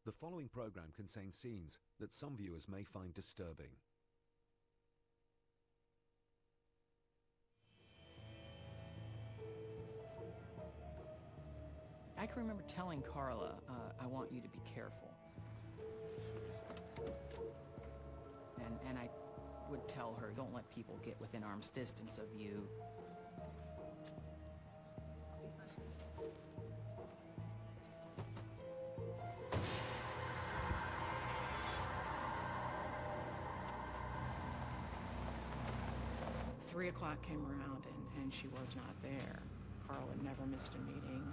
The following program contains scenes that some viewers may find disturbing. I can remember telling Carla, I want you to be careful. And I would tell her, don't let people get within arm's distance of you. 3 o'clock came around and she was not there. Carla never missed a meeting.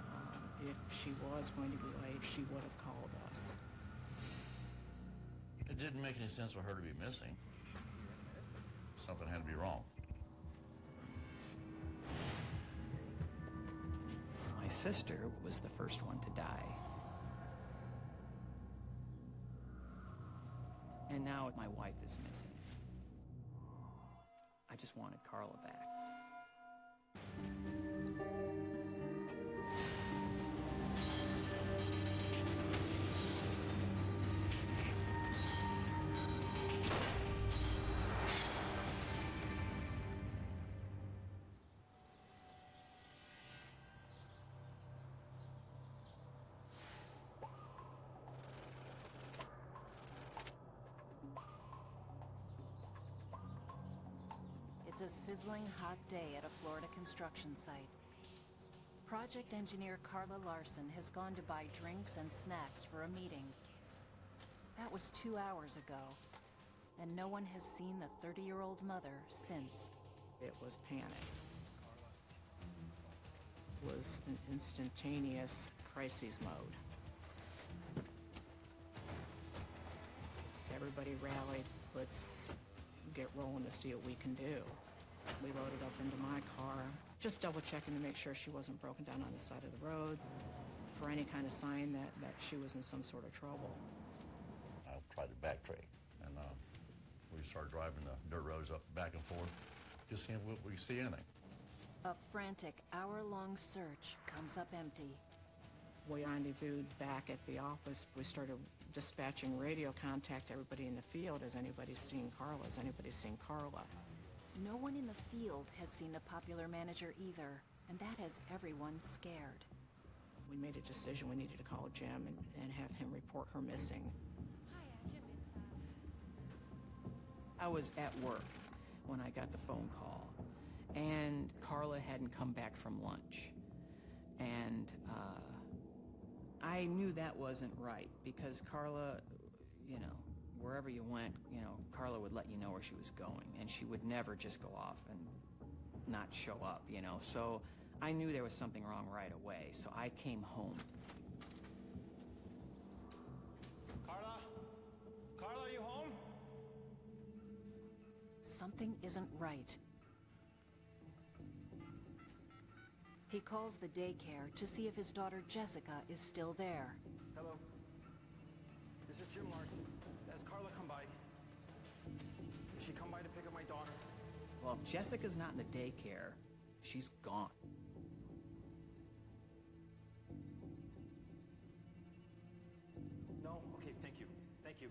If she was going to be late, she would have called us. It didn't make any sense for her to be missing. Something had to be wrong. My sister was the first one to die. And now my wife is missing. I just wanted Carla back. It's a sizzling hot day at a Florida construction site. Project engineer Carla Larson has gone to buy drinks and snacks for a meeting. That was 2 hours ago, and no one has seen the 30-year-old mother since. It was panic. It was an instantaneous crises mode. Everybody rallied. Let's get rolling to see what we can do. We loaded up into my car, just double checking to make sure she wasn't broken down on the side of the road for any kind of sign that she was in some sort of trouble. I tried to backtrack, and we started driving the dirt roads up back and forth, just seeing if we see anything. A frantic hour-long search comes up empty. We rendezvoused back at the office. We started dispatching radio contact to everybody in the field. Has anybody seen Carla? Has anybody seen Carla? No one in the field has seen the popular manager either, and that has everyone scared. We made a decision. We needed to call Jim and have him report her missing. Hi, Jim. I was at work when I got the phone call, and Carla hadn't come back from lunch. And I knew that wasn't right because Carla, you know, wherever you went, you know, Carla would let you know where she was going, and she would never just go off and not show up, you know. So I knew there was something wrong right away, so I came home. Carla? Carla, are you home? Something isn't right. He calls the daycare to see if his daughter Jessica is still there. Hello. This is Jim Larson. Has Carla come by? Did she come by to pick up my daughter? Well, if Jessica's not in the daycare, she's gone. No? Okay, thank you. Thank you.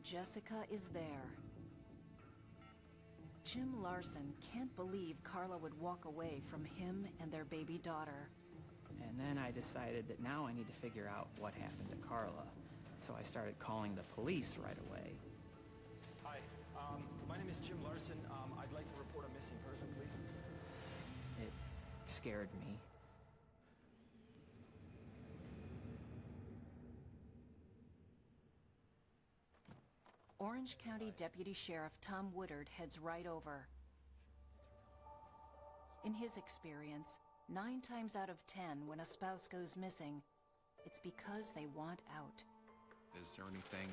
Jessica is there. Jim Larson can't believe Carla would walk away from him and their baby daughter. And then I decided that now I need to figure out what happened to Carla. So I started calling the police right away. Hi, my name is Jim Larson. I'd like to report a missing person, please. It scared me. Orange County Deputy Sheriff Tom Woodard heads right over. In his experience, 9 times out of 10 when a spouse goes missing, it's because they want out. Is there anything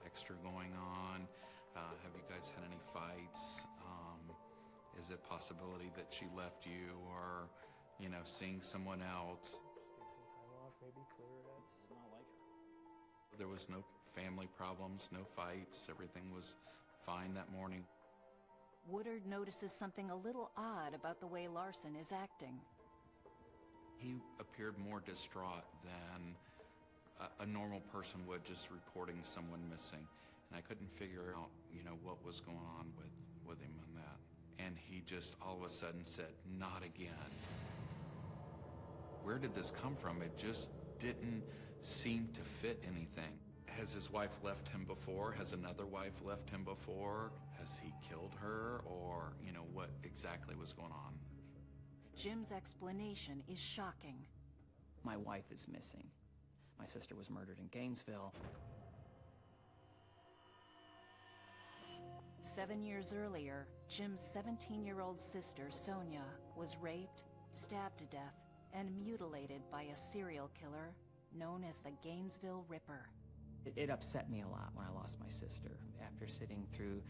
extra going on? Have you guys had any fights? Is it a possibility that she left you or, you know, seeing someone else? Take some time off, maybe clear it up. Not like her. There was no family problems, no fights. Everything was fine that morning. Woodard notices something a little odd about the way Larson is acting. He appeared more distraught than a normal person would, just reporting someone missing. And I couldn't figure out, what was going on with him on that. And he just all of a sudden said, "Not again." Where did this come from? It just didn't seem to fit anything. Has his wife left him before? Has another wife left him before? Has he killed her? Or, what exactly was going on? Jim's explanation is shocking. My wife is missing. My sister was murdered in Gainesville. 7 years earlier, Jim's 17-year-old sister, Sonia, was raped, stabbed to death, and mutilated by a serial killer known as the Gainesville Ripper. It upset me a lot when I lost my sister. After sitting through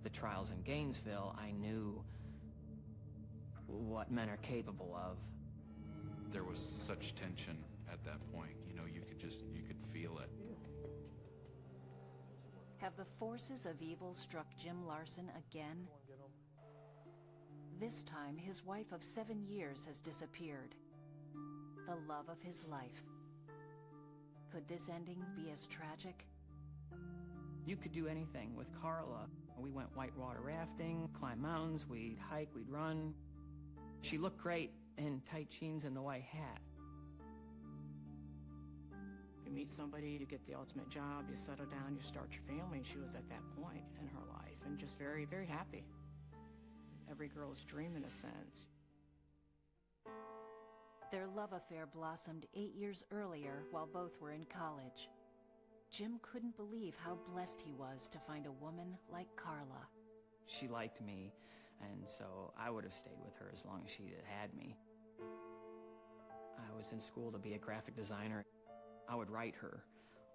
the trials in Gainesville, I knew what men are capable of. There was such tension at that point. You could feel it. Have the forces of evil struck Jim Larson again? This time, his wife of 7 years has disappeared. The love of his life. Could this ending be as tragic? You could do anything with Carla. We went whitewater rafting, climbed mountains, we'd hike, we'd run. She looked great in tight jeans and the white hat. You meet somebody, you get the ultimate job, you settle down, you start your family, and she was at that point in her life, and just very, very happy. Every girl's dream, in a sense. Their love affair blossomed 8 years earlier while both were in college. Jim couldn't believe how blessed he was to find a woman like Carla. She liked me, and so I would have stayed with her as long as she had me. I was in school to be a graphic designer. I would write her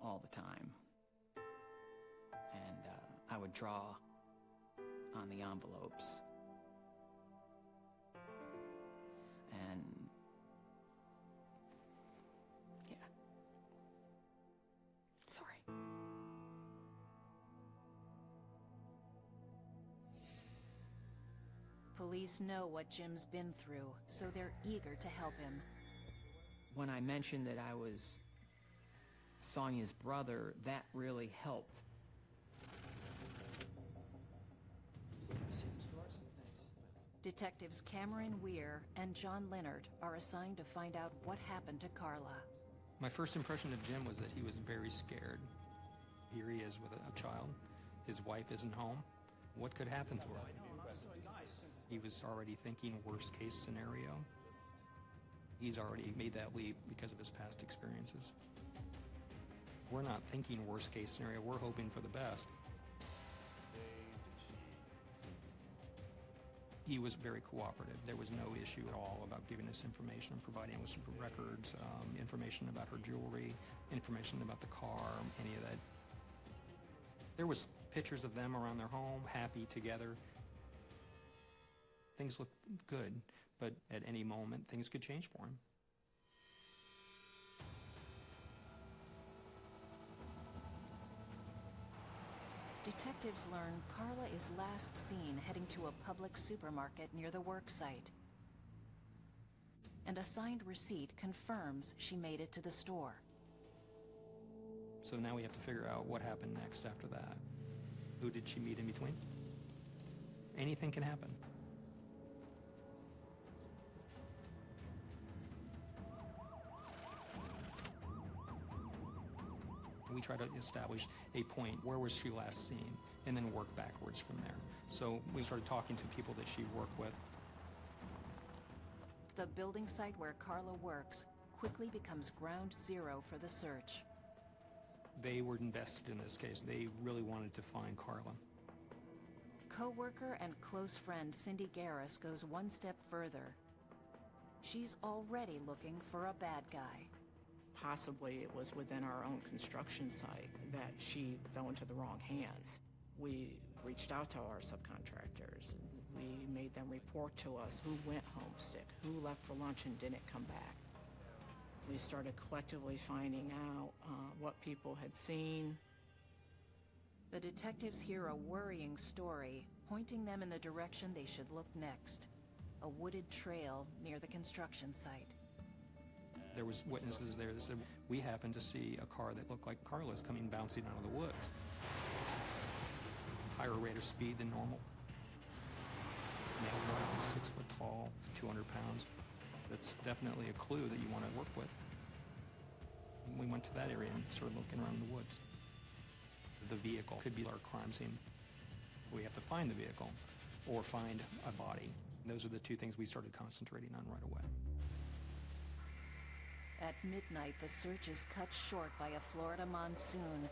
all the time. And I would draw on the envelopes. And yeah. Sorry. Police know what Jim's been through, so they're eager to help him. When I mentioned that I was Sonia's brother, that really helped. Detectives Cameron Weir and John Leonard are assigned to find out what happened to Carla. My first impression of Jim was that he was very scared. Here he is with a child. His wife isn't home. What could happen to her? He was already thinking worst case scenario. He's already made that leap because of his past experiences. We're not thinking worst case scenario, we're hoping for the best. He was very cooperative. There was no issue at all about giving us information and providing us with records, information about her jewelry, information about the car, any of that. There was pictures of them around their home, happy together. Things looked good, but at any moment, things could change for him. Detectives learn Carla is last seen heading to a public supermarket near the work site. And a signed receipt confirms she made it to the store. So now we have to figure out what happened next after that. Who did she meet in between? Anything can happen. We try to establish a point, where was she last seen, and then work backwards from there. So we started talking to people that she worked with. The building site where Carla works quickly becomes ground zero for the search. They were invested in this case. They really wanted to find Carla. Co-worker and close friend Cindy Garris goes one step further. She's already looking for a bad guy. Possibly it was within our own construction site that she fell into the wrong hands. We reached out to our subcontractors. We made them report to us who went home sick, who left for lunch and didn't come back. We started collectively finding out what people had seen. The detectives hear a worrying story, pointing them in the direction they should look next. A wooded trail near the construction site. There was witnesses there that said, we happened to see a car that looked like Carla's coming bouncing out of the woods. Higher rate of speed than normal. Male driver, 6 foot tall, 200 pounds. That's definitely a clue that you want to work with. We went to that area and started looking around the woods. The vehicle could be our crime scene. We have to find the vehicle or find a body. Those are the two things we started concentrating on right away. At midnight, the search is cut short by a Florida monsoon.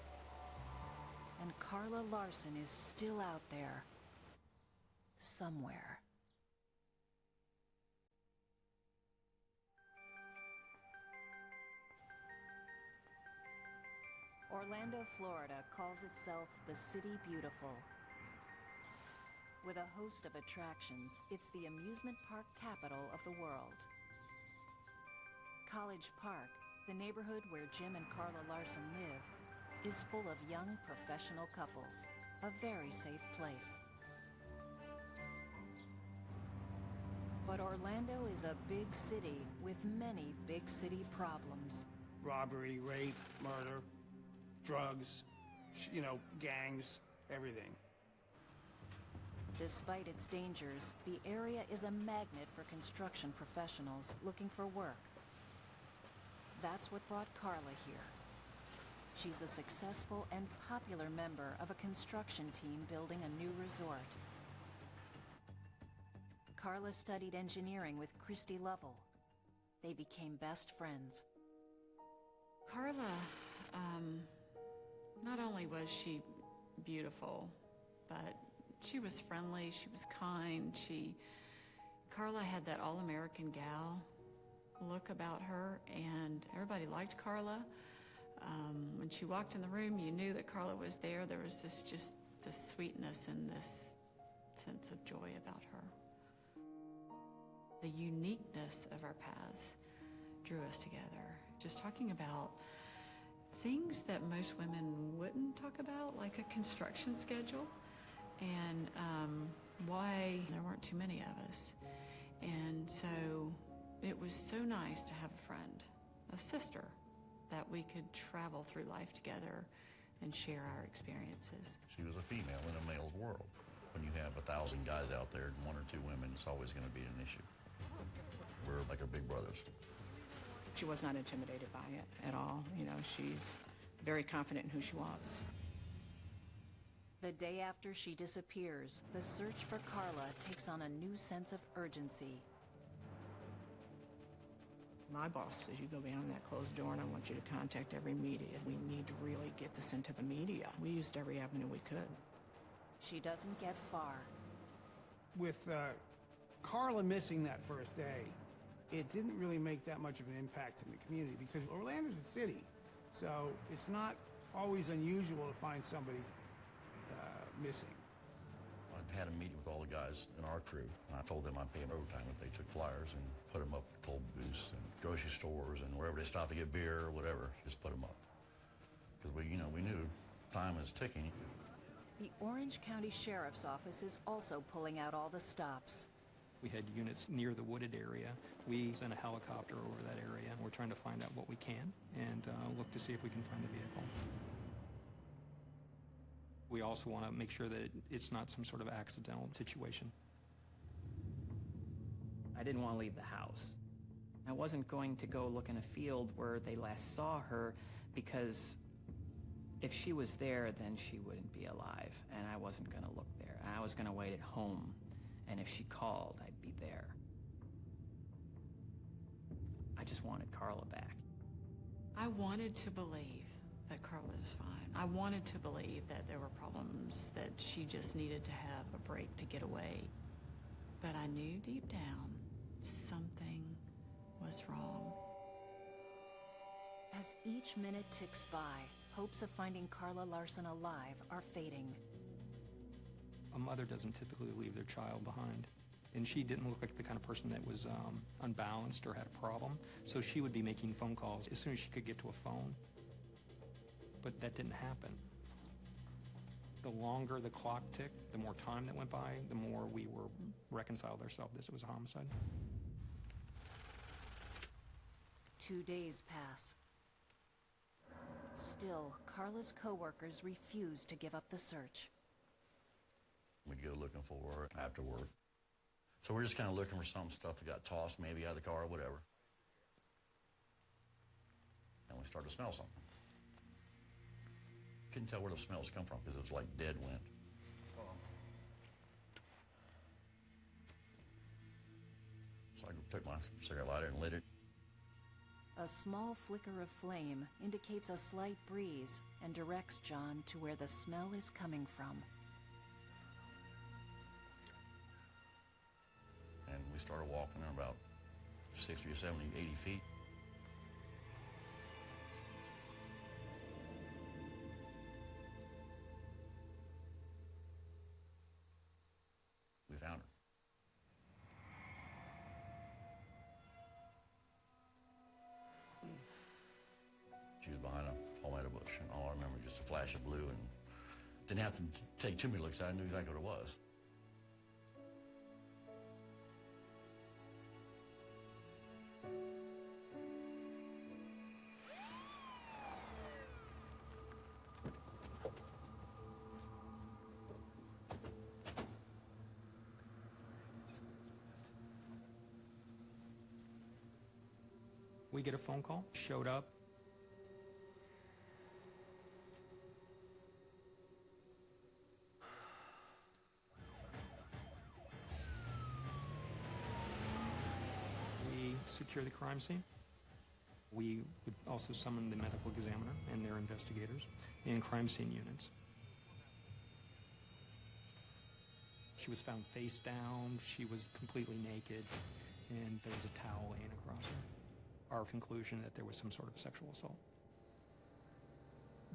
And Karla Larson is still out there. Somewhere. Orlando, Florida calls itself the City Beautiful. With a host of attractions, it's the amusement park capital of the world. College Park, the neighborhood where Jim and Karla Larson live, is full of young professional couples, a very safe place. But Orlando is a big city with many big city problems. Robbery, rape, murder, drugs, gangs, everything. Despite its dangers, the area is a magnet for construction professionals looking for work. That's what brought Karla here. She's a successful and popular member of a construction team building a new resort. Karla studied engineering with Christy Lovell. They became best friends. Karla, not only was she beautiful, but she was friendly, she was kind, Karla had that all-American gal look about her, and everybody liked Karla. When she walked in the room, you knew that Karla was there. There was just this sweetness and this sense of joy about her. The uniqueness of our paths drew us together. Just talking about things that most women wouldn't talk about, like a construction schedule, and why there weren't too many of us. And so it was so nice to have a friend, a sister, that we could travel through life together and share our experiences. She was a female in a male's world. When you have 1,000 guys out there and 1 or 2 women, it's always going to be an issue. We're like her big brothers. She was not intimidated by it at all. She's very confident in who she was. The day after she disappears, the search for Karla takes on a new sense of urgency. My boss says, you go behind that closed door and I want you to contact every media. We need to really get this into the media. We used every avenue we could. She doesn't get far. With Karla missing that first day, it didn't really make that much of an impact in the community because Orlando's a city, so it's not always unusual to find somebody missing. I had a meeting with all the guys in our crew, and I told them I'd pay them overtime if they took flyers and put them up at toll booths and grocery stores and wherever they stopped to get beer or whatever, just put them up. Because we knew time is ticking. The Orange County Sheriff's Office is also pulling out all the stops. We had units near the wooded area. We sent a helicopter over that area, and we're trying to find out what we can and look to see if we can find the vehicle. We also want to make sure that it's not some sort of accidental situation. I didn't want to leave the house. I wasn't going to go look in a field where they last saw her, because if she was there, then she wouldn't be alive, and I wasn't going to look there. I was going to wait at home, and if she called, I'd be there. I just wanted Karla back. I wanted to believe that Karla was fine. I wanted to believe that there were problems, that she just needed to have a break to get away. But I knew deep down something was wrong. As each minute ticks by, hopes of finding Karla Larson alive are fading. A mother doesn't typically leave their child behind. And she didn't look like the kind of person that was unbalanced or had a problem. So she would be making phone calls as soon as she could get to a phone. But that didn't happen. The longer the clock ticked, the more time that went by, the more we were reconciled ourselves that it was a homicide. 2 days pass. Still, Carla's co-workers refuse to give up the search. We'd go looking for her after work. So we're just kind of looking for some stuff that got tossed maybe out of the car or whatever. And we started to smell something. Couldn't tell where the smells come from because it was like dead wind. So I took my cigarette lighter and lit it. A small flicker of flame indicates a slight breeze and directs John to where the smell is coming from. And we started walking about 60 or 70, 80 feet. We found her. She was behind a palmetto bush, and all I remember was just a flash of blue, and didn't have to take too many looks. I knew exactly what it was. We get a phone call, showed up. We secure the crime scene. We would also summon the medical examiner and their investigators and crime scene units. She was found face down, she was completely naked, and there was a towel laying across her. Our conclusion that there was some sort of sexual assault.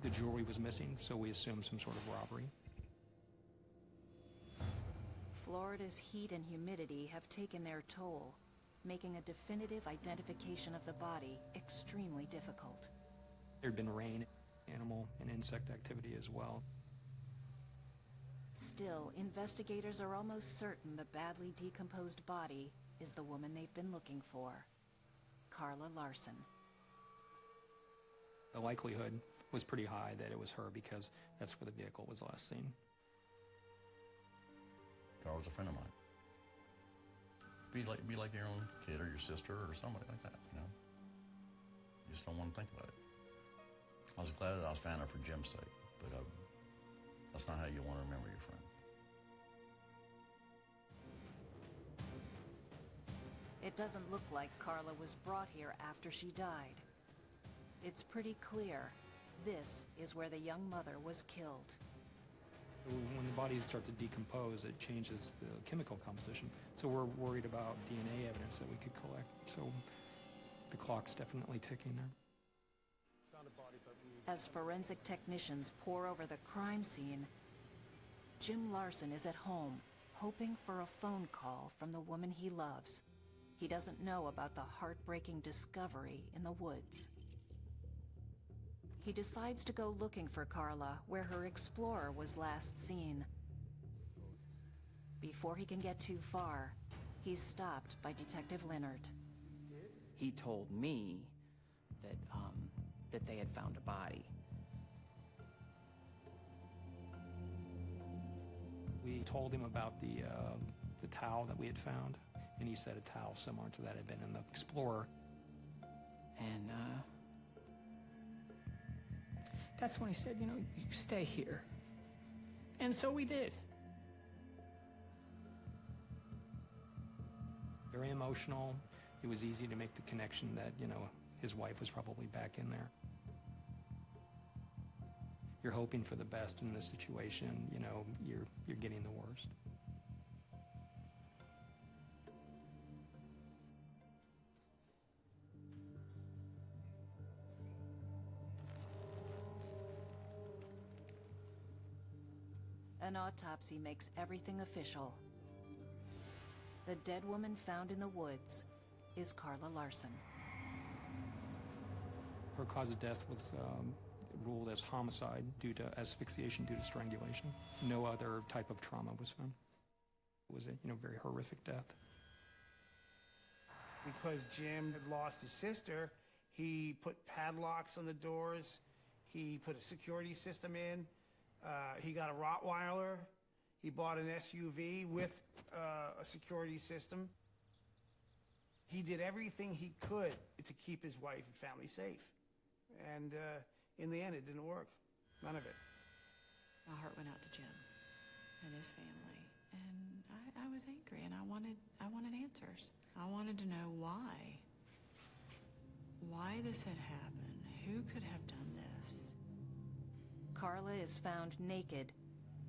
The jewelry was missing, so we assumed some sort of robbery. Florida's heat and humidity have taken their toll, making a definitive identification of the body extremely difficult. There'd been rain, animal, and insect activity as well. Still, investigators are almost certain the badly decomposed body is the woman they've been looking for. Carla Larson. The likelihood was pretty high that it was her because that's where the vehicle was last seen. Carla was a friend of mine. Be like your own kid or your sister or somebody like that, you know? You just don't want to think about it. I was glad that I was found her for Jim's sake, but that's not how you want to remember your friend. It doesn't look like Carla was brought here after she died. It's pretty clear this is where the young mother was killed. When the bodies start to decompose, it changes the chemical composition. So we're worried about DNA evidence that we could collect. So the clock's definitely ticking there. As forensic technicians pore over the crime scene, Jim Larson is at home, hoping for a phone call from the woman he loves. He doesn't know about the heartbreaking discovery in the woods. He decides to go looking for Carla where her Explorer was last seen. Before he can get too far, he's stopped by Detective Leonard. He told me that they had found a body. We told him about the towel that we had found, and he said a towel similar to that had been in the Explorer. And that's when he said, you stay here. And so we did. Very emotional. It was easy to make the connection that, his wife was probably back in there. You're hoping for the best in this situation, you're getting the worst. An autopsy makes everything official. The dead woman found in the woods is Carla Larson. Her cause of death was ruled as homicide due to asphyxiation due to strangulation. No other type of trauma was found. It was a very horrific death. Because Jim had lost his sister, He put padlocks on the doors. He put a security system in. He got a Rottweiler. He bought an SUV with a security system. He did everything he could to keep his wife and family safe. And in the end, it didn't work. None of it. My heart went out to Jim and his family. And I was angry, and I wanted answers. I wanted to know why. Why this had happened. Who could have done this? Carla is found naked,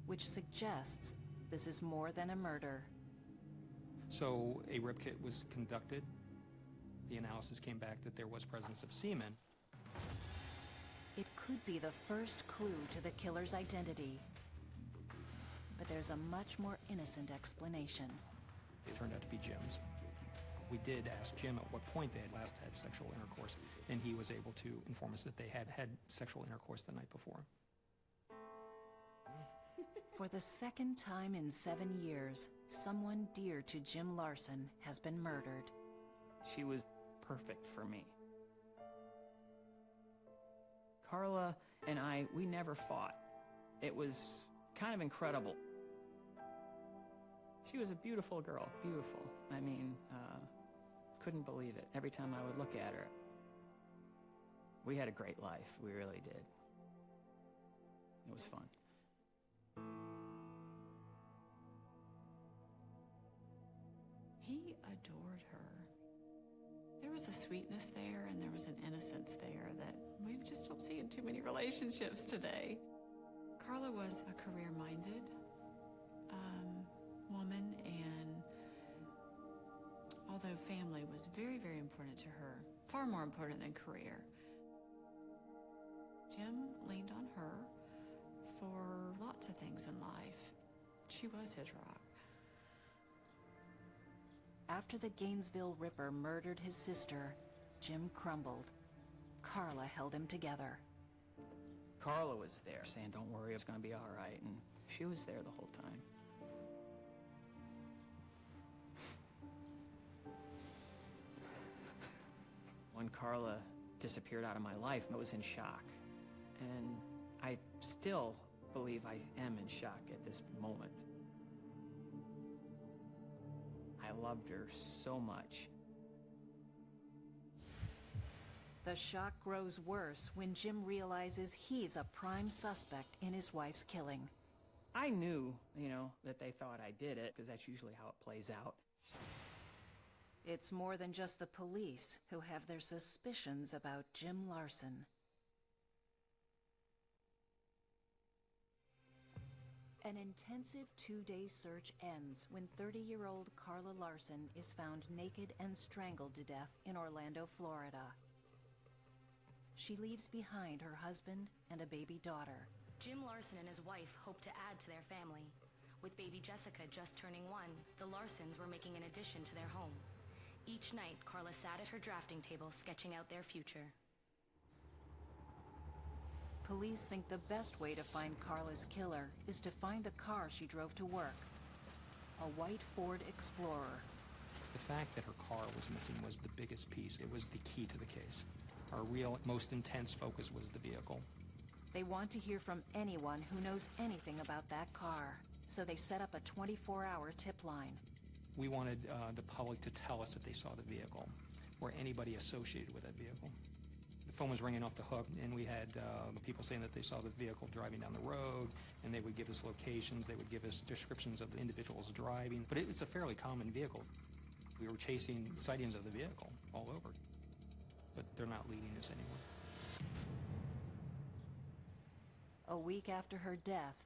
which suggests this is more than a murder. So a rip kit was conducted. The analysis came back that there was presence of semen. It could be the first clue to the killer's identity. But there's a much more innocent explanation. It turned out to be Jim's. We did ask Jim at what point they had last had sexual intercourse, and he was able to inform us that they had had sexual intercourse the night before. For the second time in 7 years, someone dear to Jim Lawson has been murdered. She was perfect for me. Carla and I, we never fought. It was kind of incredible. She was a beautiful girl, beautiful. I mean, couldn't believe it every time I would look at her. We had a great life, we really did. It was fun. He adored her. There was a sweetness there, and there was an innocence there that we just don't see in too many relationships today. Carla was a career-minded woman, and although family was very, very important to her, far more important than career, Jim leaned on her for lots of things in life. She was his rock. After the Gainesville Ripper murdered his sister, Jim crumbled. Carla held him together. Carla was there saying, "Don't worry, it's going to be all right," and she was there the whole time. When Carla disappeared out of my life, I was in shock. And I still believe I am in shock at this moment. I loved her so much. The shock grows worse when Jim realizes he's a prime suspect in his wife's killing. I knew, that they thought I did it, because that's usually how it plays out. It's more than just the police who have their suspicions about Jim Lawson. An intensive 2-day search ends when 30-year-old Carla Lawson is found naked and strangled to death in Orlando, Florida. She leaves behind her husband and a baby daughter. Jim Lawson and his wife hoped to add to their family. With baby Jessica just turning 1, the Lawsons were making an addition to their home. Each night, Carla sat at her drafting table sketching out their future. Police think the best way to find Carla's killer is to find the car she drove to work, a white Ford Explorer. The fact that her car was missing was the biggest piece. It was the key to the case. Our real, most intense focus was the vehicle. They want to hear from anyone who knows anything about that car, so they set up a 24-hour tip line. We wanted the public to tell us if they saw the vehicle or anybody associated with that vehicle. The phone was ringing off the hook, and we had people saying that they saw the vehicle driving down the road, and they would give us locations, they would give us descriptions of the individuals driving. But it's a fairly common vehicle. We were chasing sightings of the vehicle all over, but they're not leading us anywhere. A week after her death,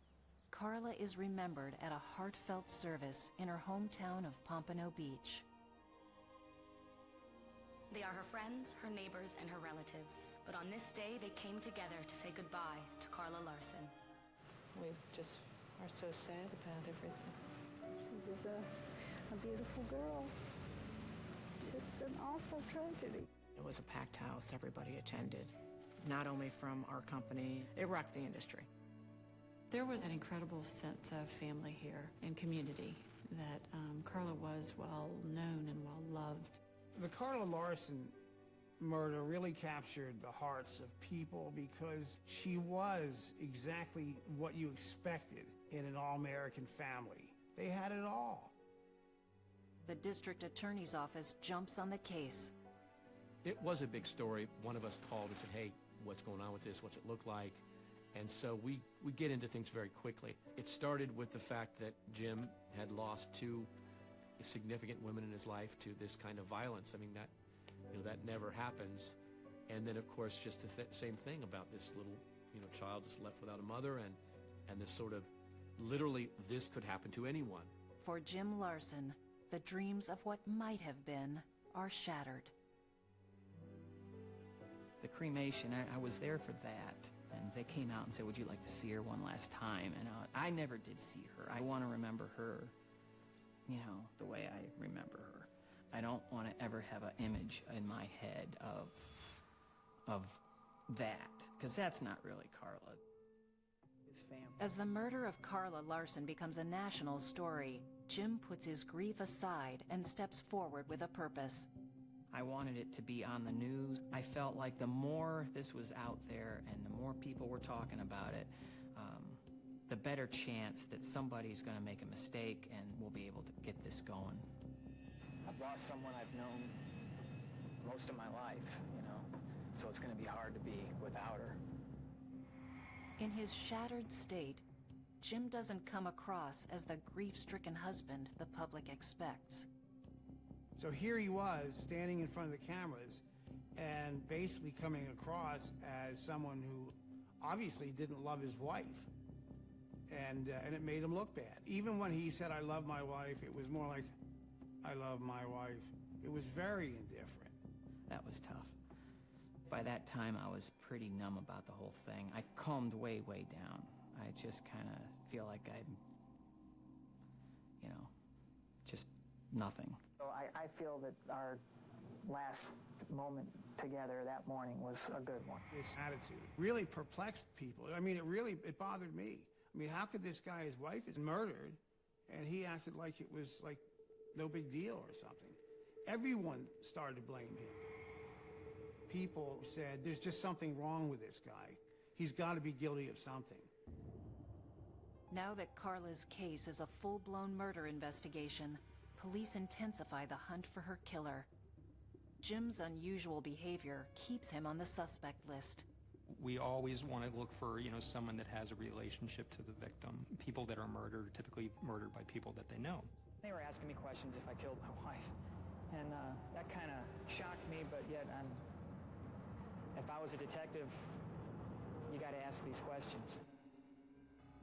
Carla is remembered at a heartfelt service in her hometown of Pompano Beach. They are her friends, her neighbors, and her relatives. But on this day, they came together to say goodbye to Carla Lawson. We just are so sad about everything. She was a beautiful girl. Just an awful tragedy. It was a packed house. Everybody attended. Not only from our company, it rocked the industry. There was an incredible sense of family here and community, that Carla was well known and well loved. The Carla Lawson murder really captured the hearts of people because she was exactly what you expected in an all-American family. They had it all. The district attorney's office jumps on the case. It was a big story. One of us called and said, hey, what's going on with this? What's it look like? And so we get into things very quickly. It started with the fact that Jim had lost two significant women in his life to this kind of violence. I mean, that never happens. And then, of course, just the same thing about this little, child just left without a mother, and this sort of, literally, this could happen to anyone. For Jim Larson, the dreams of what might have been are shattered. The cremation, I was there for that. And they came out and said, would you like to see her one last time? And I never did see her. I want to remember her, the way I remember her. I don't want to ever have an image in my head of that, because that's not really Carla. His family. As the murder of Carla Larson becomes a national story, Jim puts his grief aside and steps forward with a purpose. I wanted it to be on the news. I felt like the more this was out there and the more people were talking about it, the better chance that somebody's going to make a mistake and we'll be able to get this going. I've lost someone I've known most of my life, so it's going to be hard to be without her. In his shattered state, Jim doesn't come across as the grief-stricken husband the public expects. So here he was, standing in front of the cameras, and basically coming across as someone who obviously didn't love his wife. And it made him look bad. Even when he said, I love my wife, it was more like, I love my wife. It was very indifferent. That was tough. By that time, I was pretty numb about the whole thing. I calmed way, way down. I just kind of feel like I'm, just nothing. So I feel that our last moment together that morning was a good one. This attitude really perplexed people. I mean, it bothered me. I mean, how could this guy, his wife is murdered, and he acted like it was like no big deal or something? Everyone started to blame him. People said, there's just something wrong with this guy. He's got to be guilty of something. Now that Carla's case is a full-blown murder investigation, police intensify the hunt for her killer. Jim's unusual behavior keeps him on the suspect list. We always want to look for, someone that has a relationship to the victim. People that are murdered are typically murdered by people that they know. They were asking me questions if I killed my wife, and that kind of shocked me, but yet if I was a detective, you got to ask these questions.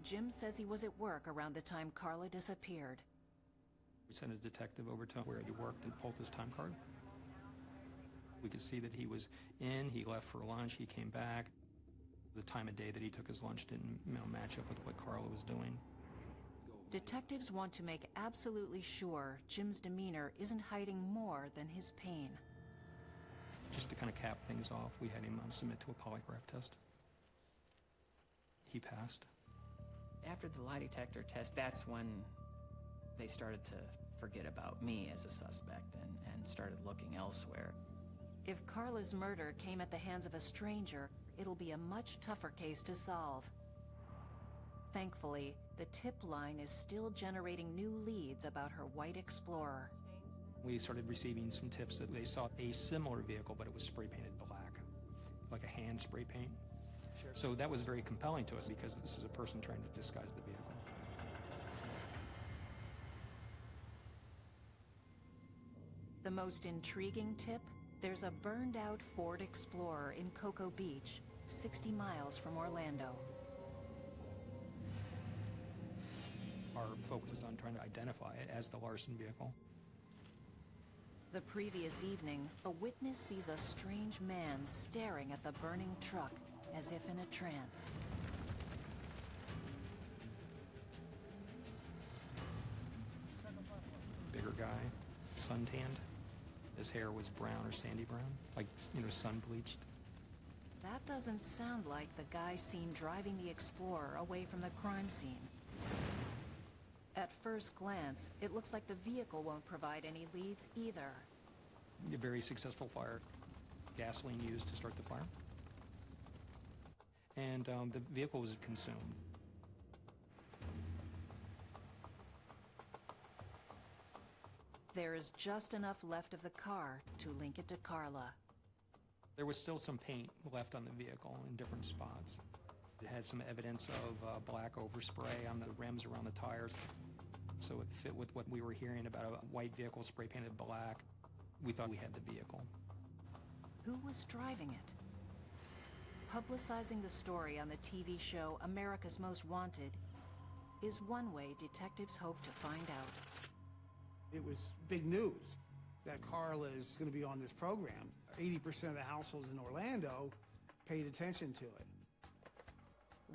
Jim says he was at work around the time Carla disappeared. We sent a detective over to where he worked and pulled his time card. We could see that he was in, he left for lunch, he came back. The time of day that he took his lunch didn't match up with what Carla was doing. Detectives want to make absolutely sure Jim's demeanor isn't hiding more than his pain. Just to kind of cap things off, we had him submit to a polygraph test. He passed. After the lie detector test, that's when they started to forget about me as a suspect and started looking elsewhere. If Carla's murder came at the hands of a stranger, it'll be a much tougher case to solve. Thankfully, the tip line is still generating new leads about her white Explorer. We started receiving some tips that they saw a similar vehicle, but it was spray painted black, like a hand spray paint. Sure. So that was very compelling to us because this is a person trying to disguise the vehicle. The most intriguing tip? There's a burned-out Ford Explorer in Cocoa Beach, 60 miles from Orlando. Our focus is on trying to identify it as the Larson vehicle. The previous evening, a witness sees a strange man staring at the burning truck as if in a trance. Bigger guy, suntanned. His hair was brown or sandy brown, like, sun bleached. That doesn't sound like the guy seen driving the Explorer away from the crime scene. At first glance, it looks like the vehicle won't provide any leads either. A very successful fire. gasoline used to start the fire. And the vehicle was consumed. There is just enough left of the car to link it to Carla. There was still some paint left on the vehicle in different spots. It had some evidence of black overspray on the rims around the tires, so it fit with what we were hearing about a white vehicle spray painted black. We thought we had the vehicle. Who was driving it? Publicizing the story on the TV show America's Most Wanted is one way detectives hope to find out. It was big news that Carla is going to be on this program. 80% of the households in Orlando paid attention to it.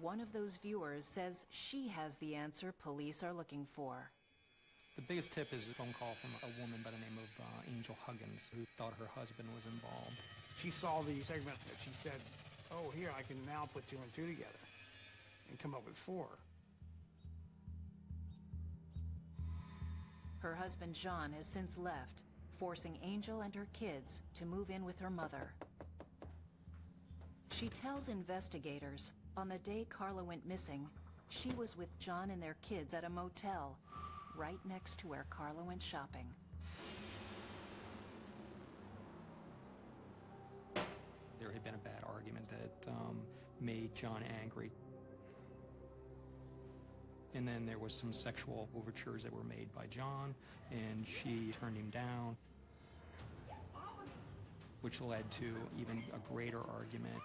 One of those viewers says she has the answer police are looking for. The biggest tip is a phone call from a woman by the name of Angel Huggins, who thought her husband was involved. She saw the segment that she said, oh, here, I can now put 2 and 2 together and come up with 4. Her husband, John, has since left, forcing Angel and her kids to move in with her mother. She tells investigators on the day Carla went missing, she was with John and their kids at a motel right next to where Carla went shopping. There had been a bad argument that made John angry. And then there was some sexual overtures that were made by John, and she turned him down, which led to even a greater argument.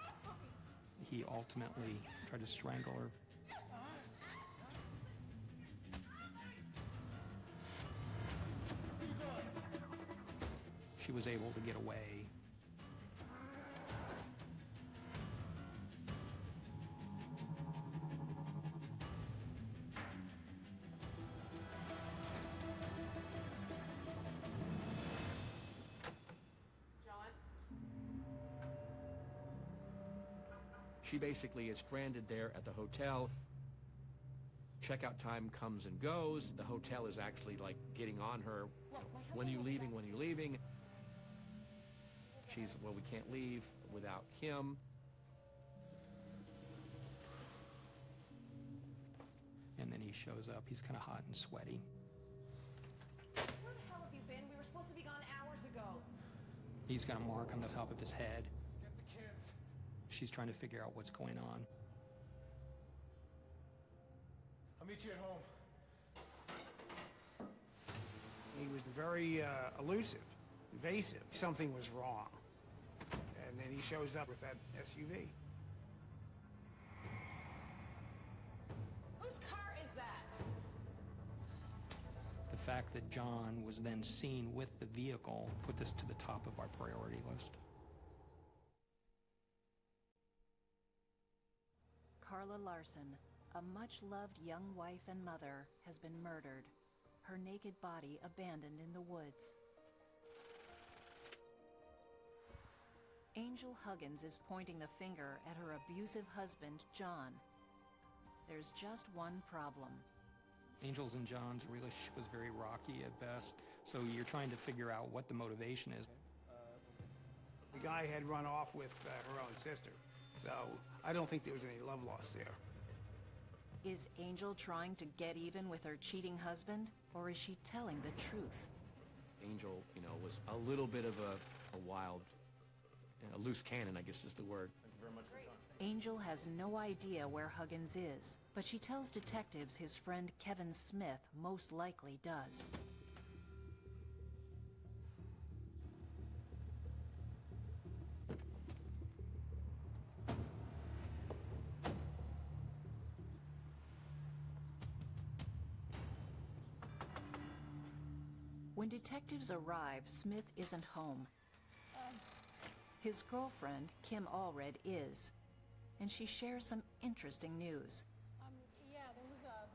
He ultimately tried to strangle her. She was able to get away. She basically is stranded there at the hotel. Checkout time comes and goes. The hotel is actually like getting on her. When are you leaving? When are you leaving? She's, well, we can't leave without him. And then he shows up. He's kind of hot and sweaty. Where the hell have you been? We were supposed to be gone hours ago. He's got a mark on the top of his head. Get the kids. She's trying to figure out what's going on. I'll meet you at home. He was very elusive, evasive. Something was wrong. And then he shows up with that SUV. Whose car is that? The fact that John was then seen with the vehicle put this to the top of our priority list. Carla Larson, a much-loved young wife and mother, has been murdered, her naked body abandoned in the woods. Angel Huggins is pointing the finger at her abusive husband, John. There's just one problem. Angel's and John's relationship was very rocky at best, so you're trying to figure out what the motivation is. The guy had run off with her own sister, so I don't think there was any love lost there. Is Angel trying to get even with her cheating husband, or is she telling the truth? Angel, was a little bit of a wild, a loose cannon, I guess is the word. Thank you very much for your time. Angel has no idea where Huggins is, but she tells detectives his friend Kevin Smith most likely does. When detectives arrive, Smith isn't home. His girlfriend, Kim Allred, is, and she shares some interesting news. Yeah, there was a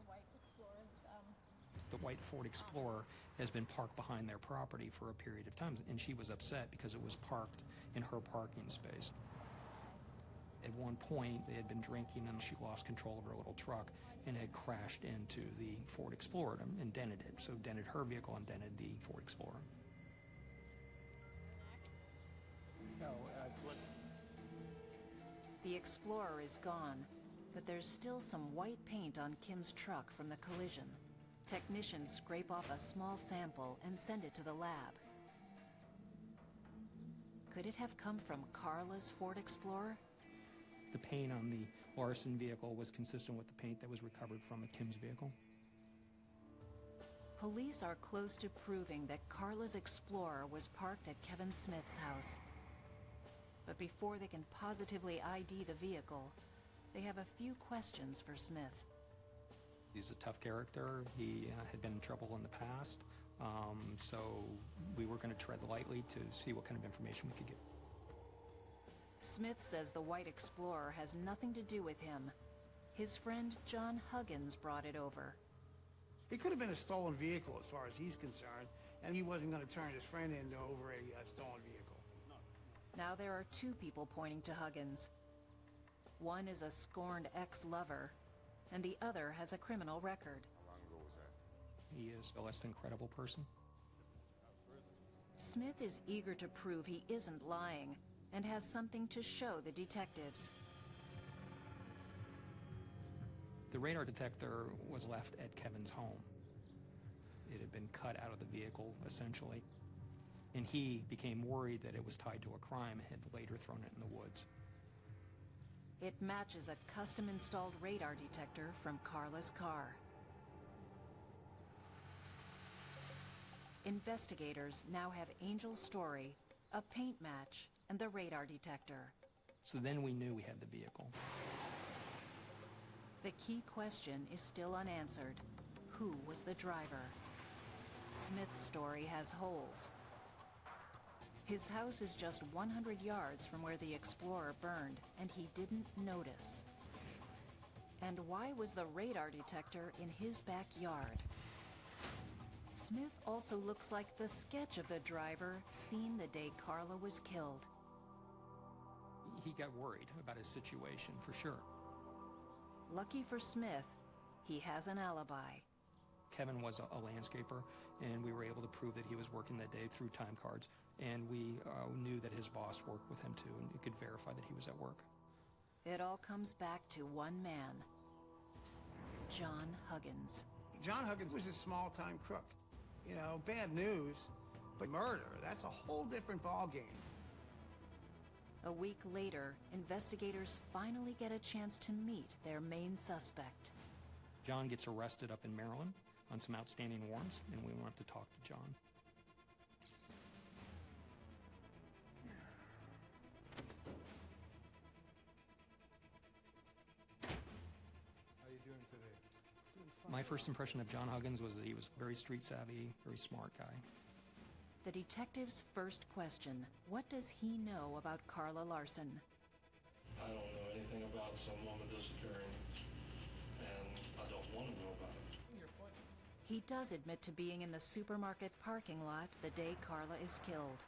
white Explorer. The white Ford Explorer has been parked behind their property for a period of time, and she was upset because it was parked in her parking space. At one point, they had been drinking, and she lost control of her little truck and had crashed into the Ford Explorer and dented it. So dented her vehicle and dented the Ford Explorer. The Explorer is gone, but there's still some white paint on Kim's truck from the collision. Technicians scrape off a small sample and send it to the lab. Could it have come from Carla's Ford Explorer? The paint on the Larson vehicle was consistent with the paint that was recovered from Kim's vehicle. Police are close to proving that Carla's Explorer was parked at Kevin Smith's house. But before they can positively ID the vehicle, they have a few questions for Smith. He's a tough character. He had been in trouble in the past, so we were going to tread lightly to see what kind of information we could get. Smith says the white Explorer has nothing to do with him. His friend John Huggins brought it over. It could have been a stolen vehicle as far as he's concerned, and he wasn't going to turn his friend in over a stolen vehicle. Now there are two people pointing to Huggins. One is a scorned ex-lover, and the other has a criminal record. How long ago was that? He is a less than credible person. Smith is eager to prove he isn't lying and has something to show the detectives. The radar detector was left at Kevin's home. It had been cut out of the vehicle, essentially, and he became worried that it was tied to a crime and had later thrown it in the woods. It matches a custom-installed radar detector from Carla's car. Investigators now have Angel's story, a paint match, and the radar detector. So then we knew we had the vehicle. The key question is still unanswered. Who was the driver? Smith's story has holes. His house is just 100 yards from where the Explorer burned, and he didn't notice. And why was the radar detector in his backyard? Smith also looks like the sketch of the driver seen the day Carla was killed. He got worried about his situation, for sure. Lucky for Smith, he has an alibi. Kevin was a landscaper, and we were able to prove that he was working that day through time cards, and we knew that his boss worked with him too, and we could verify that he was at work. It all comes back to one man, John Huggins. John Huggins was a small-time crook. You know, bad news, but murder, that's a whole different ballgame. A week later, investigators finally get a chance to meet their main suspect. John gets arrested up in Maryland on some outstanding warrants, and we went up to talk to John. How you doing today? My first impression of John Huggins was that he was very street savvy, very smart guy. The detective's first question, what does he know about Carla Larson? I don't know anything about some woman disappearing, and I don't want to know about it. He does admit to being in the supermarket parking lot the day Carla is killed.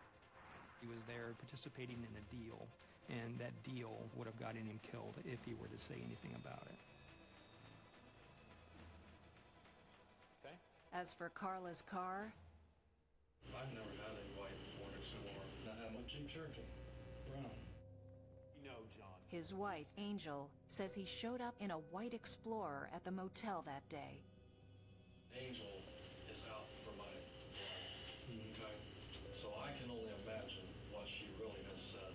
He was there participating in a deal, and that deal would have gotten him killed if he were to say anything about it. Okay. As for Carla's car, I've never had a white Ford Explorer. I had my Jeep Cherokee, brown. You know, John. his wife, Angel, says he showed up in a white Explorer at the motel that day. Angel is out for my blood, okay? So I can only imagine what she really has said.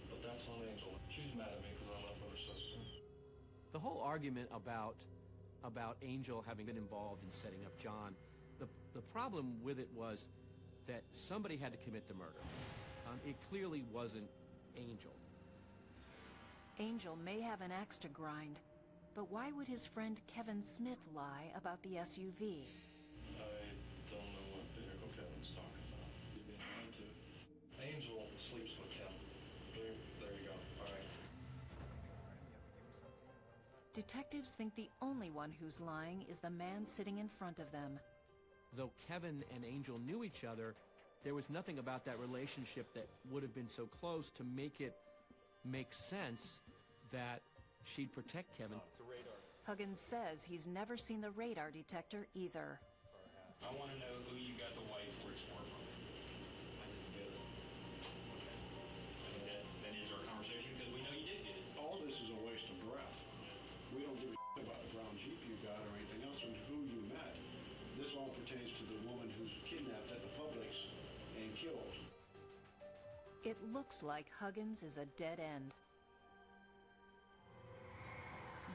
But that's on Angel. She's mad at me because I left with her sister. The whole argument about Angel having been involved in setting up John, the problem with it was that somebody had to commit the murder. It clearly wasn't Angel. Angel may have an axe to grind, but why would his friend Kevin Smith lie about the SUV? I don't know what vehicle Kevin's talking about. You're being lied to. Angel sleeps with Kevin. There you go. All right. Detectives think the only one who's lying is the man sitting in front of them. Though Kevin and Angel knew each other, there was nothing about that relationship that would have been so close to make it make sense that she'd protect Kevin. It's a radar. Huggins says he's never seen the radar detector either. I want to know who you got the white Ford Explorer from. I didn't get it. Okay. Then is our conversation because we know you did get it. All this It looks like Huggins is a dead end.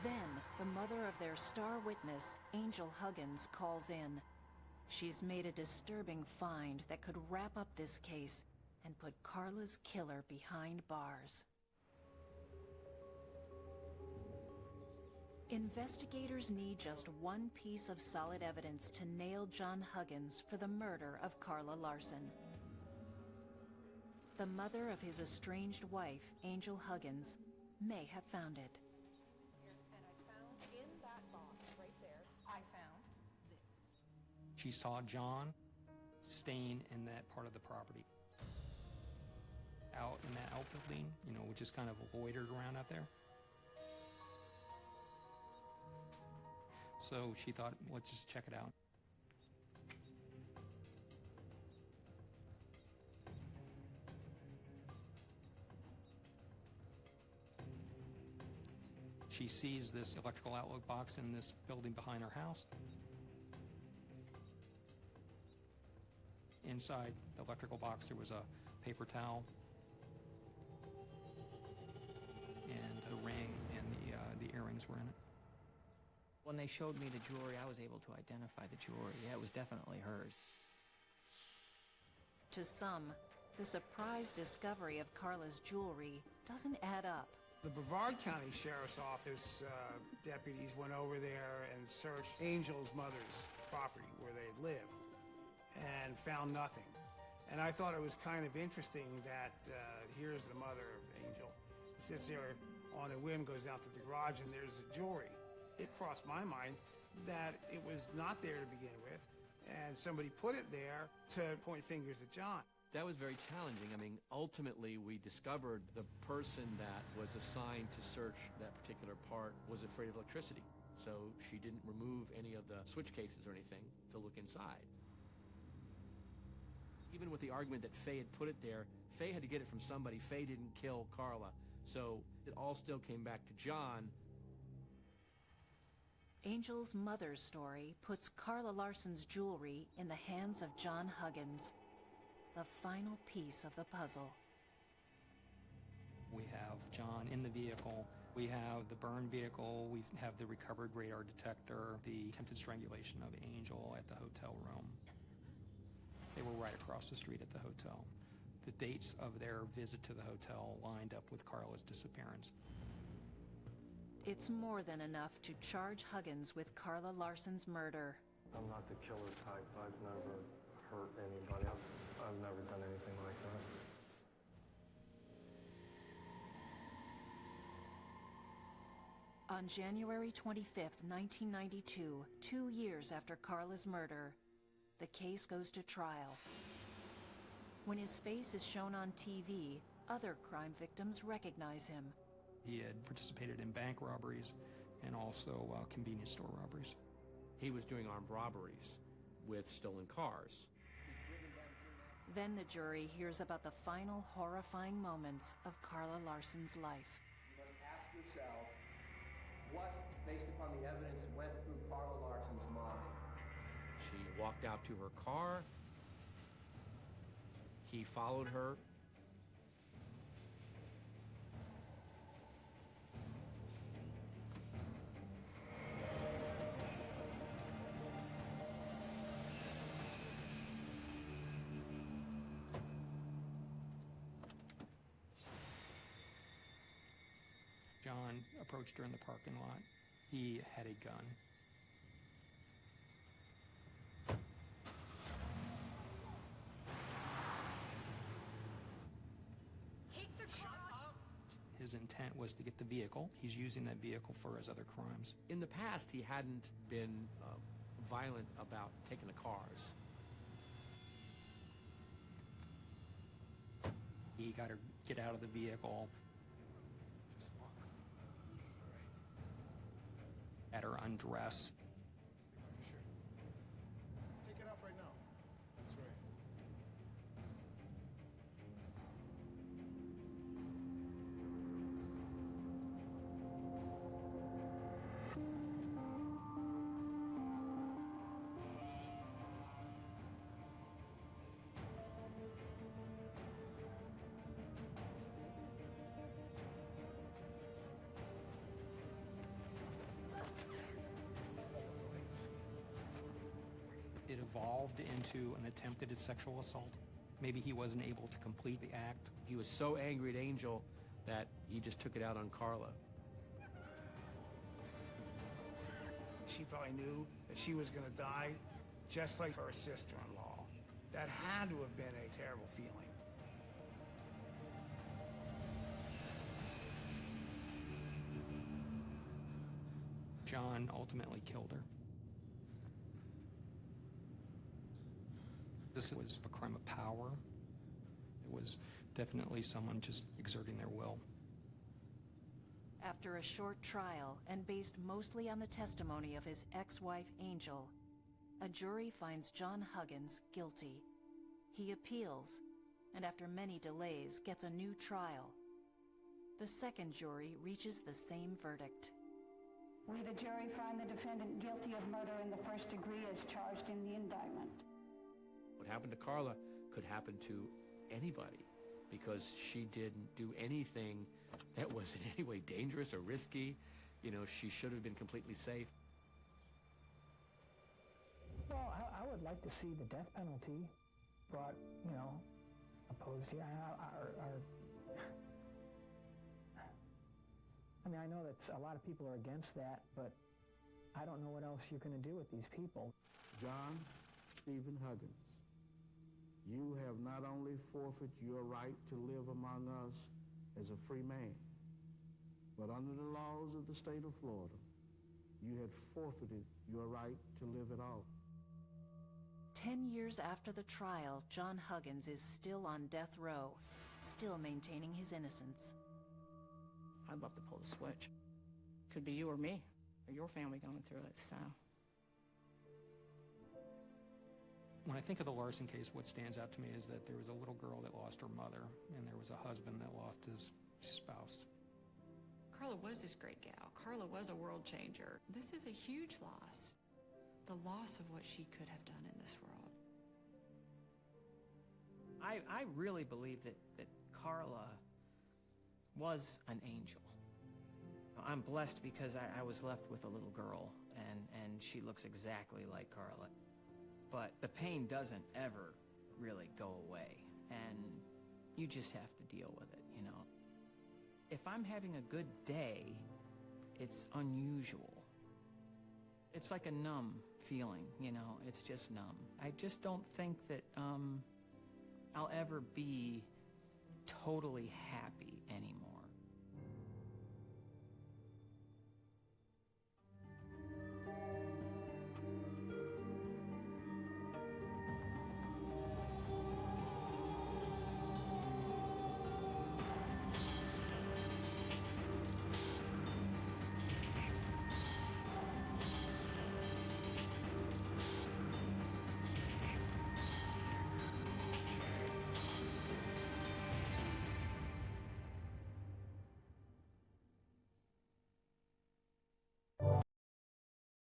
Then, the mother of their star witness, Angel Huggins, calls in. She's made a disturbing find that could wrap up this case and put Carla's killer behind bars. Investigators need just one piece of solid evidence to nail John Huggins for the murder of Carla Larson. The mother of his estranged wife, Angel Huggins, may have found it. And I found in that box right there, I found this. She saw John staying in that part of the property. Out in that outbuilding, which is kind of loitered around out there. So she thought, let's just check it out. She sees this electrical outlet box in this building behind her house. Inside the electrical box, there was a paper towel and a ring, and the earrings were in it. When they showed me the jewelry, I was able to identify the jewelry. Yeah, it was definitely hers. To some, the surprise discovery of Carla's jewelry doesn't add up. The Brevard County Sheriff's Office deputies went over there and searched Angel's mother's property where they had lived and found nothing. And I thought it was kind of interesting that here's the mother of Angel. Sits there on a whim, goes down to the garage, and there's the jewelry. It crossed my mind that it was not there to begin with, and somebody put it there to point fingers at John. That was very challenging. I mean, ultimately, we discovered the person that was assigned to search that particular part was afraid of electricity. So she didn't remove any of the switch cases or anything to look inside. Even with the argument that Faye had put it there, Faye had to get it from somebody. Faye didn't kill Carla. So it all still came back to John. Angel's mother's story puts Carla Larson's jewelry in the hands of John Huggins, the final piece of the puzzle. We have John in the vehicle. We have the burned vehicle. We have the recovered radar detector, the attempted strangulation of Angel at the hotel room. They were right across the street at the hotel. The dates of their visit to the hotel lined up with Carla's disappearance. It's more than enough to charge Huggins with Carla Larson's murder. I'm not the killer type. I've never hurt anybody. I've never done anything like that. On January 25th, 1992, 2 years after Carla's murder, the case goes to trial. When his face is shown on TV, other crime victims recognize him. He had participated in bank robberies and also convenience store robberies. He was doing armed robberies with stolen cars. Then the jury hears about the final horrifying moments of Carla Larson's life. You must ask yourself, what, based upon the evidence, went through Carla Larson's mind? She walked out to her car. He followed her. John approached her in the parking lot. He had a gun. Take the car. His intent was to get the vehicle. He's using that vehicle for his other crimes. In the past, he hadn't been violent about taking the cars. He got her get out of the vehicle. Just walk. Had her undress. For sure. Take it off right now. That's right. evolved into an attempted sexual assault. Maybe he wasn't able to complete the act. He was so angry at Angel that he just took it out on Carla. She probably knew that she was going to die, just like her sister-in-law. That had to have been a terrible feeling. John ultimately killed her. This was a crime of power. It was definitely someone just exerting their will. After a short trial, and based mostly on the testimony of his ex-wife, Angel, a jury finds John Huggins guilty. He appeals, and after many delays, gets a new trial. The second jury reaches the same verdict. We, the jury, find the defendant guilty of murder in the first degree as charged in the indictment. What happened to Carla could happen to anybody because she didn't do anything that was in any way dangerous or risky. You know, she should have been completely safe. Well, I would like to see the death penalty brought, opposed here. I mean, I know that a lot of people are against that, but I don't know what else you're going to do with these people. John Stephen Huggins, you have not only forfeited your right to live among us as a free man, but under the laws of the state of Florida, you had forfeited your right to live at all. 10 years after the trial, John Huggins is still on death row, still maintaining his innocence. I'd love to pull the switch. Could be you or me, or your family going through it, so. When I think of the Larson case, what stands out to me is that there was a little girl that lost her mother, and there was a husband that lost his spouse. Carla was this great gal. Carla was a world changer. This is a huge loss. The loss of what she could have done in this world. I really believe that Carla was an angel. I'm blessed because I was left with a little girl, and she looks exactly like Carla. But the pain doesn't ever really go away, and you just have to deal with it, you know. If I'm having a good day, it's unusual. It's like a numb feeling, you know, it's just numb. I just don't think that I'll ever be totally